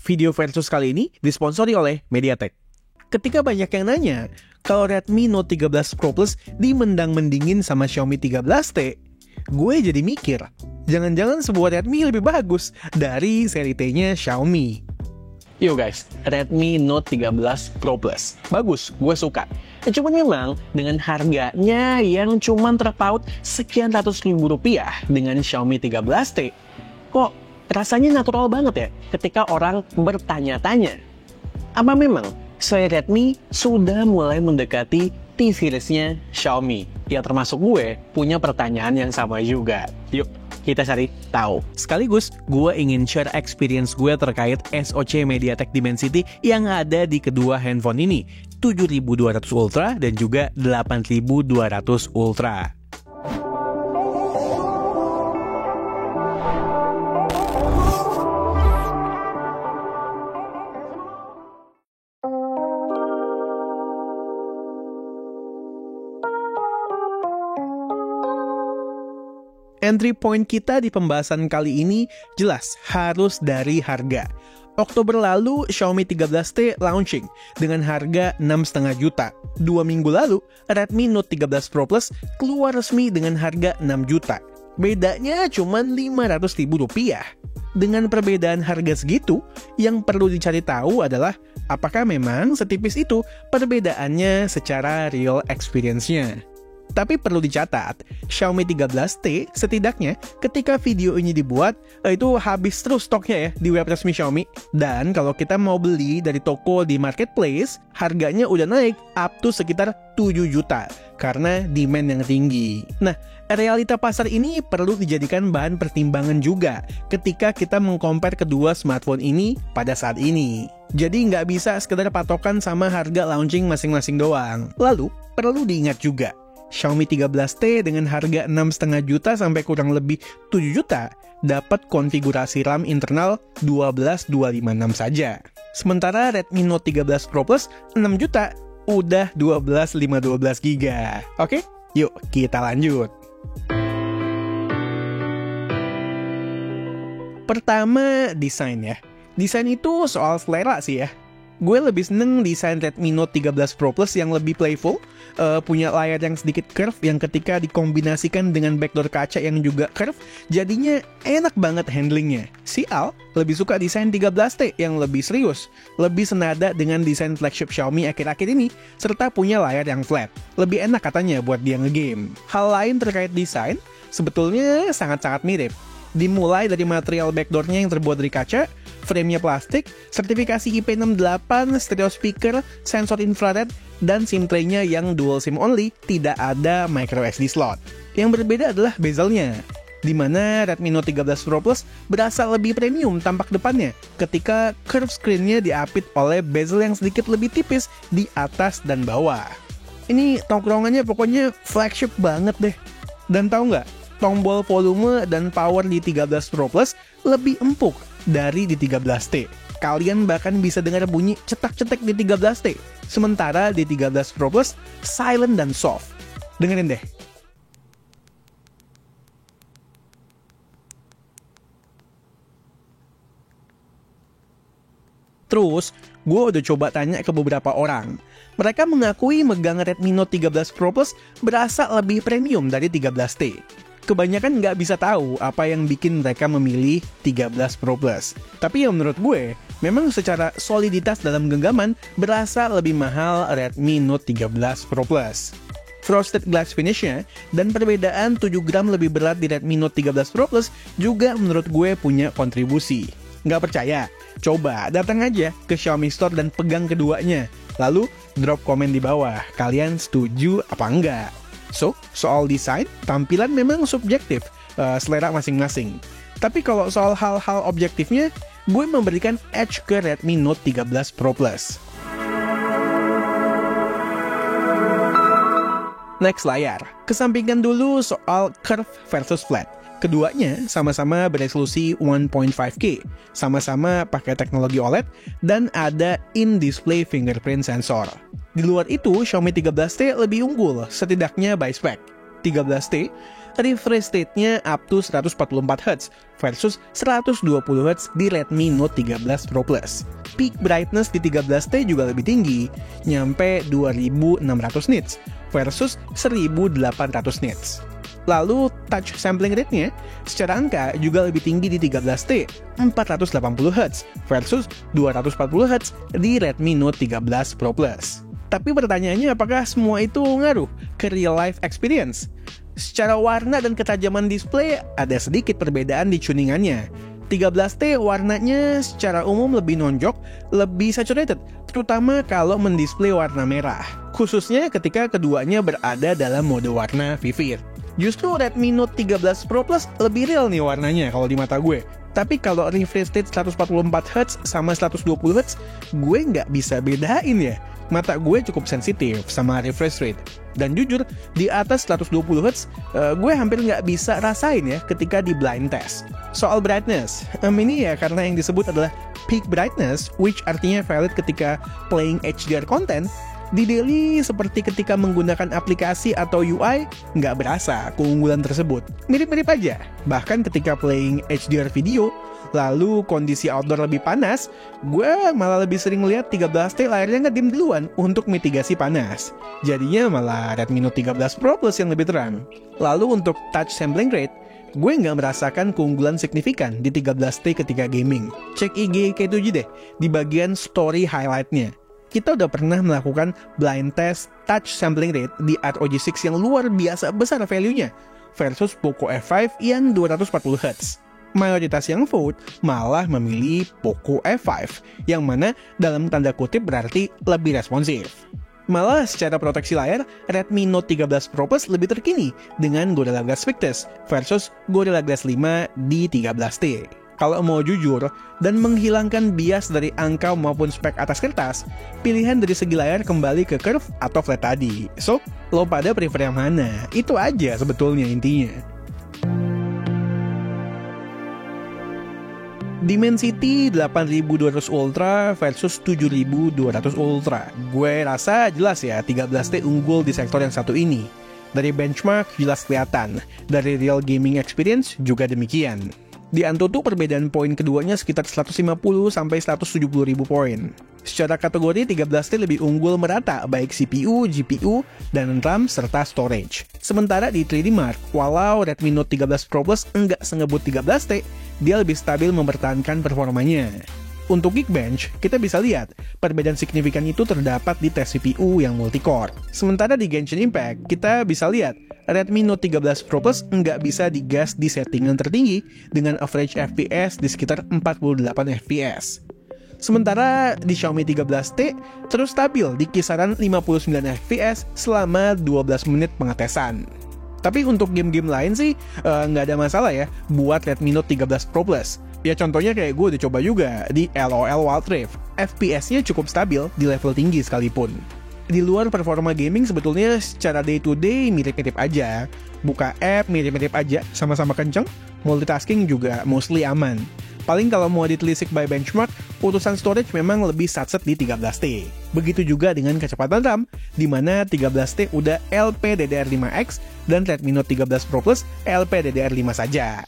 video versus kali ini disponsori oleh MediaTek. Ketika banyak yang nanya, kalau Redmi Note 13 Pro Plus dimendang-mendingin sama Xiaomi 13T, gue jadi mikir, jangan-jangan sebuah Redmi lebih bagus dari seri T-nya Xiaomi. Yo guys, Redmi Note 13 Pro Plus. Bagus, gue suka. Cuman memang dengan harganya yang cuman terpaut sekian ratus ribu rupiah dengan Xiaomi 13T, kok rasanya natural banget ya ketika orang bertanya-tanya, apa memang seri Redmi sudah mulai mendekati T-Series-nya Xiaomi? Ya termasuk gue punya pertanyaan yang sama juga. Yuk kita cari tahu. Sekaligus gue ingin share experience gue terkait SoC MediaTek Dimensity yang ada di kedua handphone ini, 7200 Ultra dan juga 8200 Ultra. Entry point kita di pembahasan kali ini jelas harus dari harga. Oktober lalu Xiaomi 13T launching dengan harga 6,5 juta. 2 minggu lalu Redmi Note 13 Pro Plus keluar resmi dengan harga 6 juta. Bedanya cuma 500 ribu rupiah. Dengan perbedaan harga segitu, yang perlu dicari tahu adalah apakah memang setipis itu perbedaannya secara real experience-nya. Tapi perlu dicatat, Xiaomi 13T setidaknya ketika video ini dibuat, itu habis terus stoknya ya di web resmi Xiaomi. Dan kalau kita mau beli dari toko di marketplace, harganya udah naik up to sekitar 7 juta karena demand yang tinggi. Nah, realita pasar ini perlu dijadikan bahan pertimbangan juga ketika kita mengcompare kedua smartphone ini pada saat ini. Jadi nggak bisa sekedar patokan sama harga launching masing-masing doang. Lalu, perlu diingat juga, Xiaomi 13T dengan harga 6,5 juta sampai kurang lebih 7 juta dapat konfigurasi RAM internal 12256 saja. Sementara Redmi Note 13 Pro Plus 6 juta udah 12512 GB. Oke, yuk kita lanjut. Pertama, desain ya. Desain itu soal selera sih ya. Gue lebih seneng desain Redmi Note 13 Pro Plus yang lebih playful, punya layar yang sedikit curve yang ketika dikombinasikan dengan backdoor kaca yang juga curve, jadinya enak banget handlingnya. Si Al lebih suka desain 13T yang lebih serius, lebih senada dengan desain flagship Xiaomi akhir-akhir ini, serta punya layar yang flat. Lebih enak katanya buat dia ngegame. Hal lain terkait desain, sebetulnya sangat-sangat mirip. Dimulai dari material backdoornya yang terbuat dari kaca, framenya plastik, sertifikasi IP68, stereo speaker, sensor infrared, dan SIM tray-nya yang dual SIM only, tidak ada micro SD slot. Yang berbeda adalah bezelnya, di mana Redmi Note 13 Pro Plus berasa lebih premium tampak depannya ketika curve screen-nya diapit oleh bezel yang sedikit lebih tipis di atas dan bawah. Ini tongkrongannya pokoknya flagship banget deh. Dan tahu nggak? Tombol volume dan power di 13 Pro Plus lebih empuk dari di 13T. Kalian bahkan bisa dengar bunyi cetak-cetek di 13T. Sementara di 13 Pro Plus silent dan soft. Dengerin deh. Terus, gue udah coba tanya ke beberapa orang. Mereka mengakui megang Redmi Note 13 Pro Plus berasa lebih premium dari 13T. Kebanyakan nggak bisa tahu apa yang bikin mereka memilih 13 Pro Plus. Tapi yang menurut gue, memang secara soliditas dalam genggaman berasa lebih mahal Redmi Note 13 Pro Plus. Frosted glass finish-nya dan perbedaan 7 gram lebih berat di Redmi Note 13 Pro Plus juga menurut gue punya kontribusi. Nggak percaya? Coba datang aja ke Xiaomi Store dan pegang keduanya. Lalu drop komen di bawah, kalian setuju apa enggak? So, soal desain, tampilan memang subjektif, selera masing-masing. Tapi kalau soal hal-hal objektifnya, gue memberikan edge ke Redmi Note 13 Pro Plus. Next, layar. Kesampingkan dulu soal curve versus flat. Keduanya sama-sama beresolusi 1.5K, sama-sama pakai teknologi OLED, dan ada in-display fingerprint sensor. Di luar itu, Xiaomi 13T lebih unggul, setidaknya by spec. 13T refresh rate-nya up to 144Hz versus 120Hz di Redmi Note 13 Pro Plus. Peak brightness di 13T juga lebih tinggi, nyampe 2600 nits versus 1800 nits. Lalu touch sampling rate-nya secara angka juga lebih tinggi di 13T, 480Hz versus 240Hz di Redmi Note 13 Pro Plus. Tapi pertanyaannya, apakah semua itu ngaruh ke real life experience? Secara warna dan ketajaman display ada sedikit perbedaan di tuningannya. 13T warnanya secara umum lebih nonjok, lebih saturated, terutama kalau mendisplay warna merah, khususnya ketika keduanya berada dalam mode warna vivid. Justru Redmi Note 13 Pro Plus lebih real nih warnanya kalau di mata gue. Tapi kalau refresh rate 144Hz sama 120Hz, gue nggak bisa bedain ya. Mata gue cukup sensitif sama refresh rate. Dan jujur, di atas 120Hz, gue hampir nggak bisa rasain ya ketika di blind test. Soal brightness, ini ya karena yang disebut adalah peak brightness, which artinya valid ketika playing HDR content. Di daily, seperti ketika menggunakan aplikasi atau UI, nggak berasa keunggulan tersebut. Mirip-mirip aja. Bahkan ketika playing HDR video, lalu kondisi outdoor lebih panas, gue malah lebih sering lihat 13T layarnya ngedim duluan untuk mitigasi panas. Jadinya malah Redmi Note 13 Pro Plus yang lebih terang. Lalu untuk touch sampling rate, gue nggak merasakan keunggulan signifikan di 13T ketika gaming. Cek IG K7 deh, di bagian story highlight-nya. Kita udah pernah melakukan blind test touch sampling rate di ROG 6 yang luar biasa besar value-nya versus Poco F5 yang 240Hz. Mayoritas yang vote malah memilih Poco F5, yang mana dalam tanda kutip berarti lebih responsif. Malah secara proteksi layar, Redmi Note 13 Pro Plus lebih terkini dengan Gorilla Glass Victus versus Gorilla Glass 5 di 13T. Kalau mau jujur dan menghilangkan bias dari angka maupun spek atas kertas, pilihan dari segi layar kembali ke curve atau flat tadi. So, lo pada prefer yang mana? Itu aja sebetulnya intinya. Dimensity 8200 Ultra versus 7200 Ultra. Gue rasa jelas ya 13T unggul di sektor yang satu ini. Dari benchmark jelas kelihatan, dari real gaming experience juga demikian. Di Antutu perbedaan poin keduanya sekitar 150 sampai 170 ribu poin. Secara kategori 13T lebih unggul merata baik CPU, GPU, dan RAM serta storage. Sementara di 3D Mark, walau Redmi Note 13 Pro Plus enggak sengebut 13T, dia lebih stabil mempertahankan performanya. Untuk Geekbench, kita bisa lihat perbedaan signifikan itu terdapat di tes CPU yang multi-core. Sementara di Genshin Impact, kita bisa lihat Redmi Note 13 Pro Plus nggak bisa digas di settingan tertinggi dengan average FPS di sekitar 48 FPS. Sementara di Xiaomi 13T terus stabil di kisaran 59 FPS selama 12 menit pengetesan. Tapi untuk game-game lain sih nggak ada masalah ya buat Redmi Note 13 Pro Plus. Ya contohnya kayak gue udah coba juga di LOL Wild Rift. FPS-nya cukup stabil di level tinggi sekalipun. Di luar performa gaming sebetulnya secara day to day mirip-mirip aja. Buka app mirip-mirip aja, sama-sama kenceng. Multitasking juga mostly aman. Paling kalau mau ditelisik by benchmark, urusan storage memang lebih satset di 13T. Begitu juga dengan kecepatan RAM, di mana 13T udah LPDDR5X dan Redmi Note 13 Pro Plus LPDDR5 saja.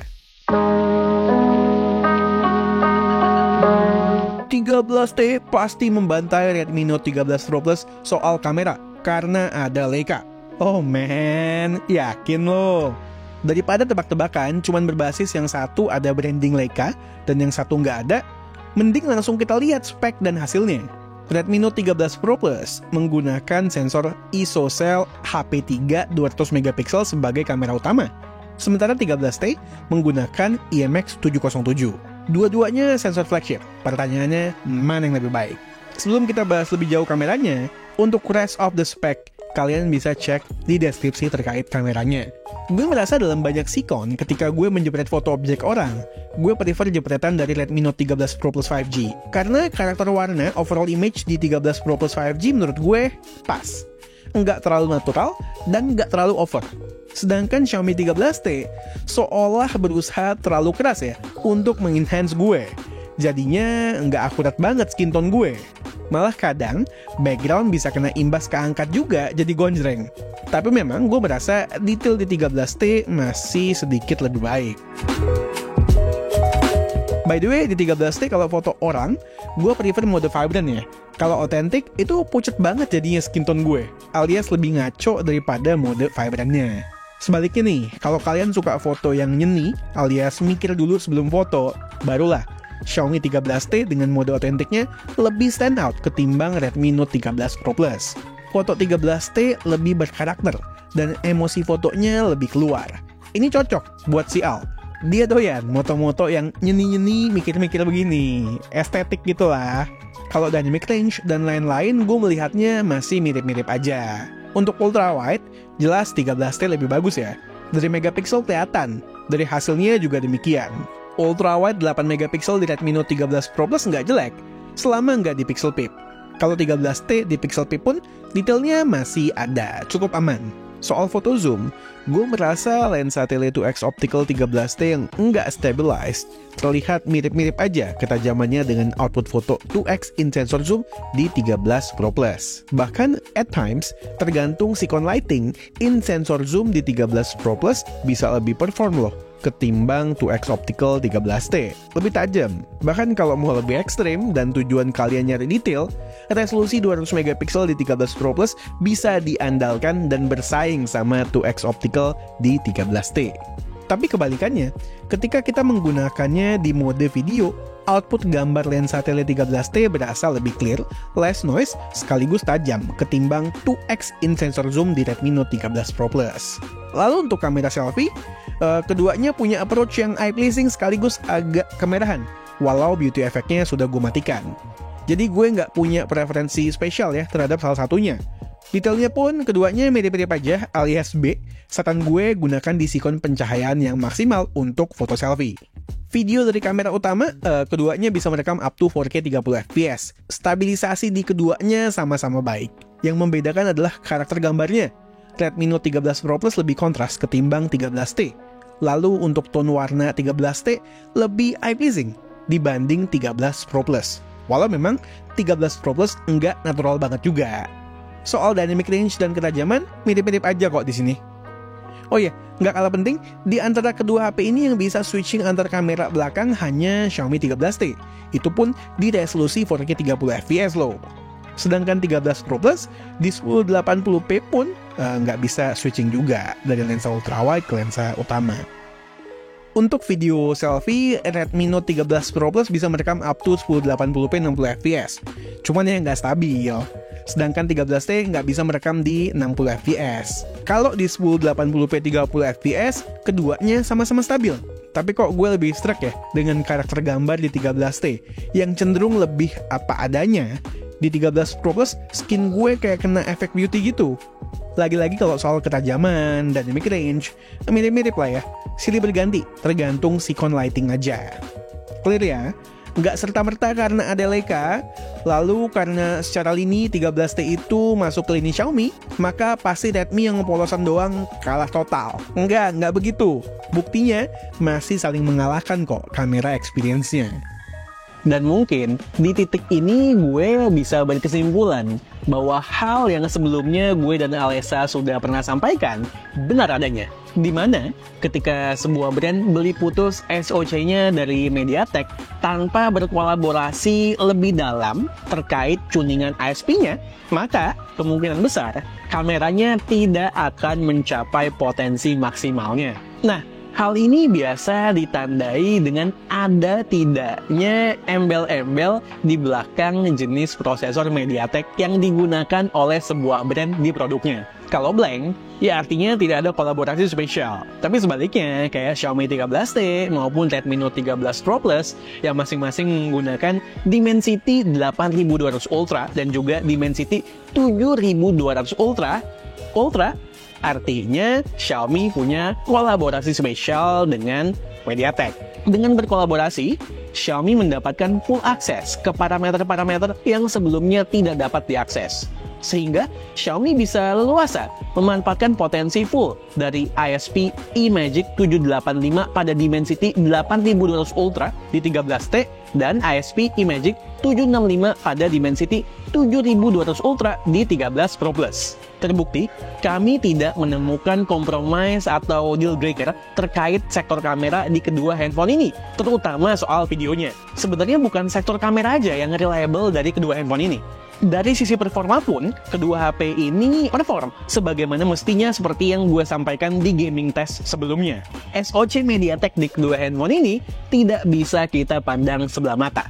13T pasti membantai Redmi Note 13 Pro Plus soal kamera karena ada Leica. Oh man, yakin lo? Daripada tebak-tebakan cuman berbasis yang satu ada branding Leica dan yang satu nggak ada, mending langsung kita lihat spek dan hasilnya. Redmi Note 13 Pro Plus menggunakan sensor ISOCELL HP3 200MP sebagai kamera utama. Sementara 13T menggunakan IMX707. Dua-duanya sensor flagship. Pertanyaannya, mana yang lebih baik? Sebelum kita bahas lebih jauh kameranya, untuk rest of the spec, kalian bisa cek di deskripsi terkait kameranya. Gue merasa dalam banyak sikon ketika gue menjepret foto objek orang, gue prefer jepretan dari Redmi Note 13 Pro Plus 5G. Karena karakter warna overall image di 13 Pro Plus 5G menurut gue pas. Nggak terlalu natural dan nggak terlalu over. Sedangkan Xiaomi 13T seolah berusaha terlalu keras ya untuk mengenhance gue. Jadinya nggak akurat banget skin tone gue. Malah kadang, background bisa kena imbas keangkat juga jadi gonjreng. Tapi memang gue merasa detail di 13T masih sedikit lebih baik. By the way, di 13T kalau foto orang, gue prefer mode vibrant ya. Kalau otentik, itu pucet banget jadinya skin tone gue, alias lebih ngaco daripada mode vibrantnya. Sebaliknya nih, kalau kalian suka foto yang nyeni, alias mikir dulu sebelum foto, barulah Xiaomi 13T dengan mode otentiknya lebih stand out ketimbang Redmi Note 13 Pro Plus. Foto 13T lebih berkarakter, dan emosi fotonya lebih keluar. Ini cocok buat si Al. Dia doyan moto-moto yang nyeni-nyeni mikir-mikir begini, estetik gitulah. Kalau dynamic range dan lain-lain, gue melihatnya masih mirip-mirip aja. Untuk ultra wide, jelas 13T lebih bagus ya. Dari megapiksel kelihatan, dari hasilnya juga demikian. Ultra wide 8 megapiksel di Redmi Note 13 Pro Plus nggak jelek, selama nggak di pixel peep. Kalau 13T di pixel peep pun, detailnya masih ada, cukup aman. Soal foto zoom, gue merasa lensa tele 2x optical 13T yang nggak stabilized terlihat mirip-mirip aja ketajamannya dengan output foto 2x in sensor zoom di 13 Pro Plus. Bahkan at times, tergantung sikon lighting, in sensor zoom di 13 Pro Plus bisa lebih perform loh ketimbang 2x optical 13T. Lebih tajam. Bahkan kalau mau lebih ekstrim dan tujuan kalian nyari detail, resolusi 200 megapiksel di 13 Pro Plus bisa diandalkan dan bersaing sama 2x optical di 13T. Tapi kebalikannya, ketika kita menggunakannya di mode video, output gambar lensa tele 13T berasa lebih clear, less noise, sekaligus tajam ketimbang 2x in sensor zoom di Redmi Note 13 Pro Plus. Lalu untuk kamera selfie, keduanya punya approach yang eye-pleasing sekaligus agak kemerahan, walau beauty effect-nya sudah gue matikan. Jadi gue nggak punya preferensi spesial ya terhadap salah satunya. Detailnya pun keduanya mirip-mirip aja alias B, saran gue gunakan di sikon pencahayaan yang maksimal untuk foto selfie. Video dari kamera utama, keduanya bisa merekam up to 4K 30fps. Stabilisasi di keduanya sama-sama baik. Yang membedakan adalah karakter gambarnya. Redmi Note 13 Pro Plus lebih kontras ketimbang 13T. Lalu untuk tone warna 13T lebih eye-pleasing dibanding 13 Pro Plus. Walau memang 13 Pro Plus enggak natural banget juga. Soal dynamic range dan ketajaman, mirip-mirip aja kok di sini. Oh iya, nggak kalah penting, di antara kedua HP ini yang bisa switching antar kamera belakang hanya Xiaomi 13T. Itu pun di resolusi 4K 30fps loh. Sedangkan 13 Pro Plus di 1080p pun nggak bisa switching juga dari lensa ultrawide ke lensa utama. Untuk video selfie, Redmi Note 13 Pro Plus bisa merekam up to 1080p 60fps. Cuman yang nggak stabil. Sedangkan 13T nggak bisa merekam di 60fps. Kalau di 1080p 30fps, keduanya sama-sama stabil. Tapi kok gue lebih struck ya dengan karakter gambar di 13T yang cenderung lebih apa adanya. Di 13 Pro Plus, skin gue kayak kena efek beauty gitu. Lagi-lagi kalau soal ketajaman, dynamic range, mirip-mirip lah ya. Silih berganti, tergantung sikon lighting aja. Clear ya? Nggak serta-merta karena ada Leica, lalu karena secara lini 13T itu masuk ke lini Xiaomi, maka pasti Redmi yang polosan doang kalah total. Nggak begitu. Buktinya masih saling mengalahkan kok kamera experience-nya. Dan mungkin di titik ini gue bisa berkesimpulan bahwa hal yang sebelumnya gue dan Alessa sudah pernah sampaikan benar adanya. Dimana ketika sebuah brand beli putus SoC-nya dari MediaTek tanpa berkolaborasi lebih dalam terkait tuningan ISP-nya, maka kemungkinan besar kameranya tidak akan mencapai potensi maksimalnya. Nah, hal ini biasa ditandai dengan ada tidaknya embel-embel di belakang jenis prosesor MediaTek yang digunakan oleh sebuah brand di produknya. Kalau blank, ya artinya tidak ada kolaborasi spesial. Tapi sebaliknya, kayak Xiaomi 13T maupun Redmi Note 13 Pro Plus yang masing-masing menggunakan Dimensity 8200 Ultra dan juga Dimensity 7200 Ultra. Artinya Xiaomi punya kolaborasi spesial dengan MediaTek. Dengan berkolaborasi, Xiaomi mendapatkan full akses ke parameter-parameter yang sebelumnya tidak dapat diakses. Sehingga Xiaomi bisa leluasa memanfaatkan potensi full dari ISP iMagic 785 pada Dimensity 8200 Ultra di 13T dan ISP iMagic 765 pada Dimensity 7200 Ultra di 13 Pro Plus. Terbukti, kami tidak menemukan compromise atau deal breaker terkait sektor kamera di kedua handphone ini, terutama soal videonya. Sebenarnya bukan sektor kamera aja yang reliable dari kedua handphone ini. Dari sisi performa pun, kedua HP ini perform sebagaimana mestinya seperti yang gue sampaikan di gaming test sebelumnya. SoC MediaTek di kedua handphone ini tidak bisa kita pandang sebelah mata.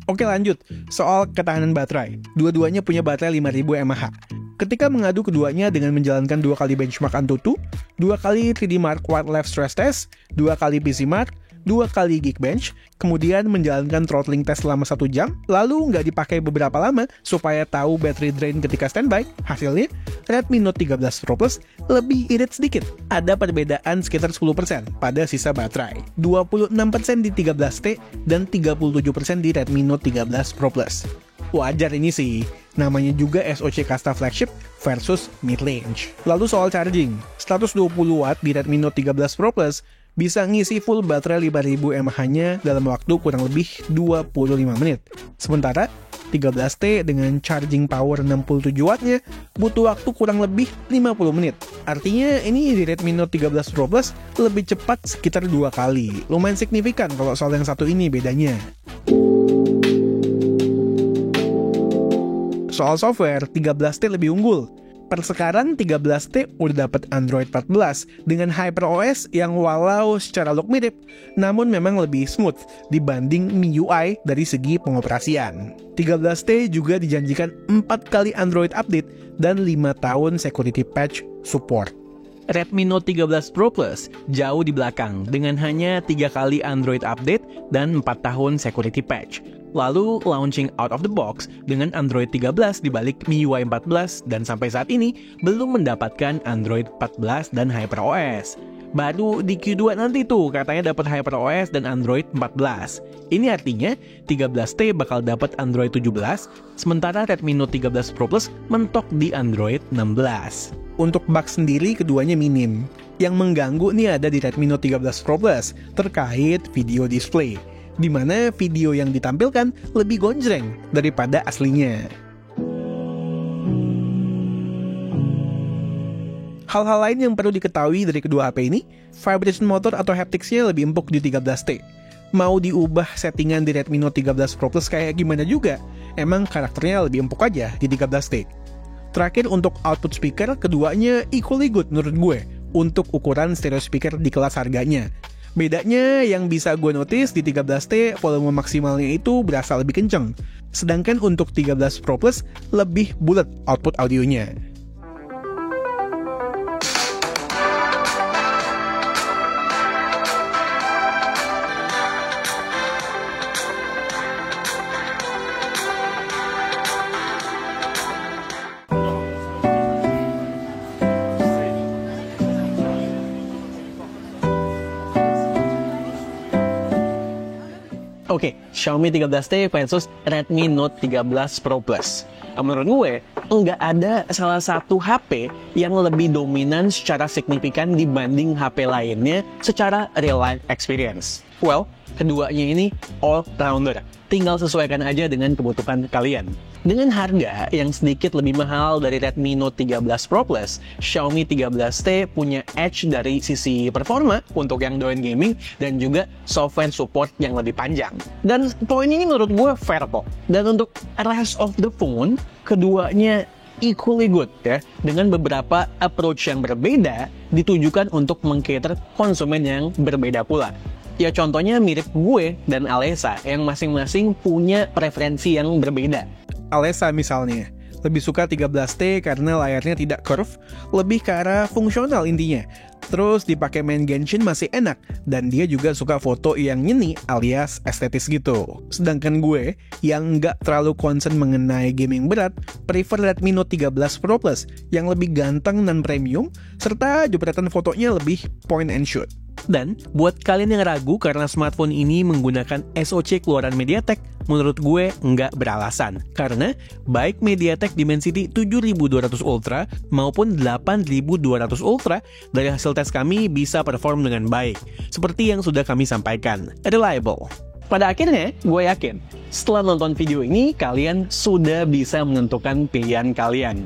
Oke lanjut, soal ketahanan baterai. Dua-duanya punya baterai 5000 mAh. Ketika mengadu keduanya dengan menjalankan 2 kali benchmark Antutu, 2 kali 3D Mark Wildlife Stress Test, 2 kali PC Mark, 2 kali Geekbench, kemudian menjalankan throttling test selama 1 jam, lalu nggak dipakai beberapa lama supaya tahu battery drain ketika standby. Hasilnya, Redmi Note 13 Pro Plus lebih irit sedikit. Ada perbedaan sekitar 10% pada sisa baterai, 26% di 13T dan 37% di Redmi Note 13 Pro Plus. Wajar ini sih, namanya juga SoC kasta flagship versus mid-range. Lalu soal charging, 120 watt di Redmi Note 13 Pro Plus bisa ngisi full baterai 5000 mAh-nya dalam waktu kurang lebih 25 menit. Sementara 13T dengan charging power 67 watt-nya butuh waktu kurang lebih 50 menit. Artinya ini di Redmi Note 13 Pro Plus lebih cepat sekitar 2 kali. Lumayan signifikan kalau soal yang satu ini bedanya. Soal software, 13T lebih unggul. Per sekarang 13T udah dapat Android 14 dengan HyperOS yang walau secara look mirip, namun memang lebih smooth dibanding MIUI dari segi pengoperasian. 13T juga dijanjikan 4 kali Android update dan 5 tahun security patch support. Redmi Note 13 Pro Plus jauh di belakang dengan hanya 3 kali Android update dan 4 tahun security patch. Lalu launching out of the box dengan Android 13 dibalik MIUI 14 dan sampai saat ini belum mendapatkan Android 14 dan HyperOS. Baru di Q2 nanti tuh katanya dapat HyperOS dan Android 14. Ini artinya 13T bakal dapat Android 17, sementara Redmi Note 13 Pro Plus mentok di Android 16. Untuk bug sendiri keduanya minim. Yang mengganggu nih ada di Redmi Note 13 Pro Plus terkait video display, di mana video yang ditampilkan lebih gonjreng daripada aslinya. Hal-hal lain yang perlu diketahui dari kedua HP ini, vibration motor atau haptics-nya lebih empuk di 13T. Mau diubah settingan di Redmi Note 13 Pro Plus kayak gimana juga, emang karakternya lebih empuk aja di 13T. Terakhir untuk output speaker, keduanya equally good menurut gue untuk ukuran stereo speaker di kelas harganya. Bedanya yang bisa gue notice di 13T volume maksimalnya itu berasa lebih kenceng, sedangkan untuk 13 Pro Plus lebih bulat output audionya. Oke, Xiaomi 13T versus Redmi Note 13 Pro Plus. Menurut gue, nggak ada salah satu HP yang lebih dominan secara signifikan dibanding HP lainnya secara real life experience. Well, keduanya ini all-rounder. Tinggal sesuaikan aja dengan kebutuhan kalian. Dengan harga yang sedikit lebih mahal dari Redmi Note 13 Pro Plus, Xiaomi 13T punya edge dari sisi performa untuk yang doyan gaming dan juga software support yang lebih panjang. Dan poin ini menurut gue fair kok. Dan untuk rest of the phone, keduanya equally good ya, dengan beberapa approach yang berbeda ditujukan untuk meng-cater konsumen yang berbeda pula. Ya contohnya mirip gue dan Alessa yang masing-masing punya preferensi yang berbeda. Alessa misalnya, lebih suka 13T karena layarnya tidak curve, lebih ke arah fungsional intinya. Terus dipakai main Genshin masih enak, dan dia juga suka foto yang nyeni alias estetis gitu. Sedangkan gue, yang nggak terlalu concern mengenai gaming berat, prefer Redmi Note 13 Pro Plus yang lebih ganteng dan premium, serta jepretan fotonya lebih point and shoot. Dan buat kalian yang ragu karena smartphone ini menggunakan SoC keluaran MediaTek, menurut gue nggak beralasan. Karena baik MediaTek Dimensity 7200 Ultra maupun 8200 Ultra dari hasil tes kami bisa perform dengan baik. Seperti yang sudah kami sampaikan, reliable. Pada akhirnya, gue yakin setelah nonton video ini, kalian sudah bisa menentukan pilihan kalian.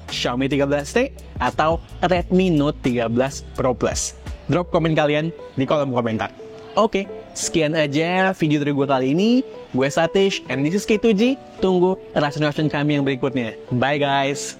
Xiaomi 13T atau Redmi Note 13 Pro Plus. Drop komen kalian di kolom komentar. Oke, sekian aja video dari gue kali ini. Gue Satish, and this is K2G. Tunggu reaction kami yang berikutnya. Bye guys!